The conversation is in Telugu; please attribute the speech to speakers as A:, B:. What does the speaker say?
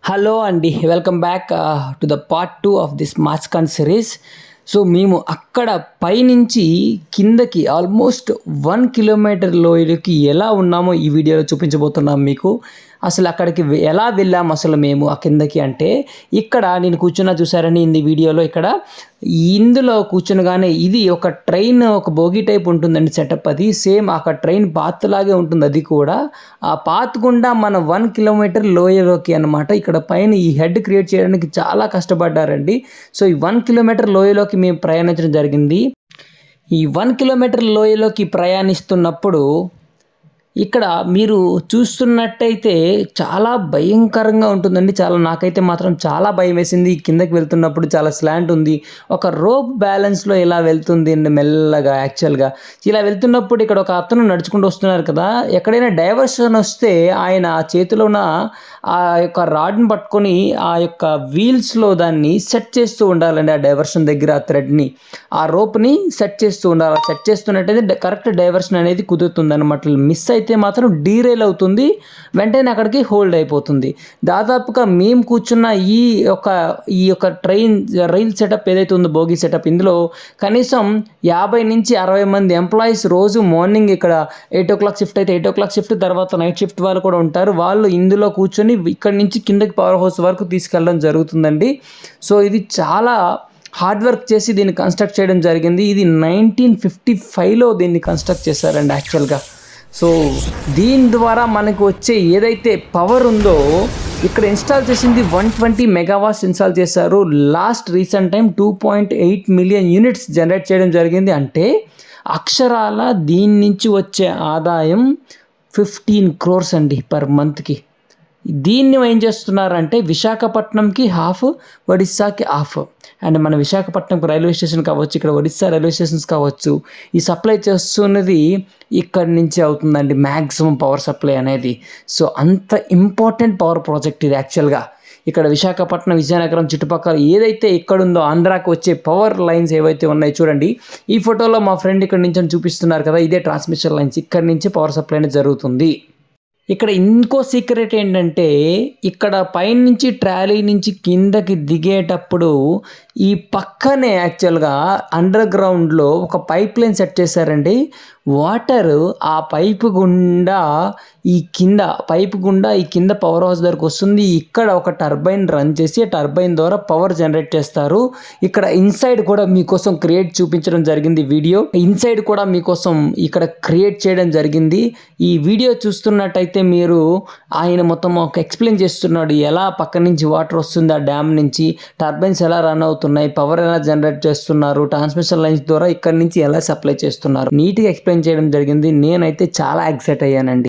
A: హలో అండి, welcome back to the part 2 of this మార్చ్కాన్ సిరీస్. సో మేము అక్కడ పైనుంచి కిందకి ఆల్మోస్ట్ 1 కిలోమీటర్ లోయలకి ఎలా ఉన్నామో ఈ వీడియోలో చూపించబోతున్నాం మీకు. అసలు అక్కడికి ఎలా వెళ్ళాము అసలు మేము ఆ కిందకి అంటే, ఇక్కడ నేను కూర్చున్నా చూసారని ఈ వీడియోలో. ఇక్కడ ఇందులో కూర్చునగానే ఇది ఒక ట్రైన్, ఒక బోగి టైప్ ఉంటుందండి సెటప్. అది సేమ్ అక్కడ ట్రైన్ పాత్ లాగే ఉంటుంది. అది కూడా ఆ పాత్ గుండా మన 1 కిలోమీటర్ లోయలోకి అనమాట. ఇక్కడ పైన ఈ హెడ్ క్రియేట్ చేయడానికి చాలా కష్టపడ్డారండి. సో ఈ 1 కిలోమీటర్ లోయలోకి మేము ప్రయాణించడం జరిగింది. ఈ 1 కిలోమీటర్ లోయలోకి ప్రయాణిస్తున్నప్పుడు ఇక్కడ మీరు చూస్తున్నట్టయితే చాలా భయంకరంగా ఉంటుందండి. నాకైతే మాత్రం చాలా భయం వేసింది. కిందకి వెళ్తున్నప్పుడు చాలా స్లాంట్ ఉంది. ఒక రోప్ బ్యాలెన్స్లో ఇలా వెళ్తుంది అండి మెల్లగా. యాక్చువల్గా ఇలా వెళ్తున్నప్పుడు ఇక్కడ ఒక అతను నడుచుకుంటూ వస్తున్నారు కదా, ఎక్కడైనా డైవర్షన్ వస్తే ఆయన చేతిలో ఉన్న ఆ యొక్క రాడ్ని పట్టుకొని ఆ యొక్క వీల్స్లో దాన్ని సెట్ చేస్తూ ఉండాలండి. ఆ డైవర్షన్ దగ్గర ఆ థ్రెడ్ని, ఆ రోప్ని సెట్ చేస్తూ ఉండాలి. సెట్ చేస్తున్నట్టయితే కరెక్ట్ డైవర్షన్ అనేది కుదురుతుంది అనమాట. మిస్ అయితే మాత్రం డీరైల్ అవుతుంది, వెంటనే అక్కడికి హోల్డ్ అయిపోతుంది. దాదాపుగా మేము కూర్చున్న ఈ యొక్క రైల్ సెటప్ ఏదైతే ఉందో, బోగి సెటప్, ఇందులో కనీసం 50 నుంచి 60 మంది ఎంప్లాయీస్ రోజు మార్నింగ్ ఇక్కడ 8 o'clock షిఫ్ట్ అయితే 8 o'clock షిఫ్ట్, తర్వాత నైట్ షిఫ్ట్ వాళ్ళు కూడా ఉంటారు. వాళ్ళు ఇందులో కూర్చొని ఇక్కడి నుంచి కిందకి పవర్ హౌస్ వరకు తీసుకెళ్ళడం జరుగుతుందండి. సో ఇది చాలా హార్డ్ వర్క్ చేసి దీన్ని కన్స్ట్రక్ట్ చేయడం జరిగింది. ఇది 1955లో దీన్ని కన్స్ట్రక్ట్ చేశారండి యాక్చువల్గా. సో దీని ద్వారా మనకు వచ్చే ఏదైతే పవర్ ఉందో, ఇక్కడ ఇన్స్టాల్ చేసింది 120 మెగావాట్స్ ఇన్స్టాల్ చేశారు. Last recent time 2.8 million units generate చేయడం జరిగింది. అంటే అక్షరాల దీని నుంచి వచ్చే ఆదాయం 15 crores అండి పర్ మంత్కి. దీన్ని ఏం చేస్తున్నారంటే విశాఖపట్నంకి హాఫ్, ఒడిస్సాకి హాఫ్. అండ్ మన విశాఖపట్నం రైల్వే స్టేషన్ కావచ్చు, ఇక్కడ ఒడిస్సా రైల్వే స్టేషన్స్ కావచ్చు, ఈ సప్లై చేస్తున్నది ఇక్కడి నుంచి అవుతుందండి మ్యాక్సిమం పవర్ సప్లై అనేది. సో అంత ఇంపార్టెంట్ పవర్ ప్రాజెక్ట్ ఇది యాక్చువల్గా. ఇక్కడ విశాఖపట్నం, విజయనగరం చుట్టుపక్కల ఏదైతే ఇక్కడుందో ఆంధ్రాకి వచ్చే పవర్ లైన్స్ ఏవైతే ఉన్నాయో చూడండి. ఈ ఫోటోలో మా ఫ్రెండ్ ఇక్కడ నుంచి చూపిస్తున్నారు కదా, ఇదే ట్రాన్స్మిషన్ లైన్స్. ఇక్కడి నుంచి పవర్ సప్లై అనేది జరుగుతుంది. ఇక్కడ ఇంకో సీక్రెట్ ఏంటంటే, ఇక్కడ పైనుంచి ట్రాలీ నుంచి కిందకి దిగేటప్పుడు ఈ పక్కనే యాక్చువల్గా అండర్ గ్రౌండ్లో ఒక పైప్ లైన్ సెట్ చేశారండి. వాటర్ ఆ పైపు గుండా ఈ కింద పవర్ హౌస్ దగ్గరకు వస్తుంది. ఇక్కడ ఒక టర్బైన్ రన్ చేసి ఆ టర్బైన్ ద్వారా పవర్ జనరేట్ చేస్తారు. ఇక్కడ ఇన్సైడ్ కూడా మీకోసం చూపించడం జరిగింది వీడియో. ఇన్సైడ్ కూడా మీకోసం ఇక్కడ క్రియేట్ చేయడం జరిగింది. ఈ వీడియో చూస్తున్నట్టయితే మీరు ఆయన మొత్తం ఒక ఎక్స్ప్లెయిన్ చేస్తున్నాడు, ఎలా పక్క నుంచి వాటర్ వస్తుంది ఆ డ్యామ్ నుంచి, టర్బైన్స్ ఎలా రన్ అవుతున్నాయి, పవర్ ఎలా జనరేట్ చేస్తున్నారు, ట్రాన్స్మిషన్ లైన్స్ ద్వారా ఇక్కడ నుంచి ఎలా సప్లై చేస్తున్నారు, నీట్గా ఎక్స్ప్లెయిన్ చేయడం జరిగింది. నేనైతే చాలా ఎక్సైట్ అయ్యానండి.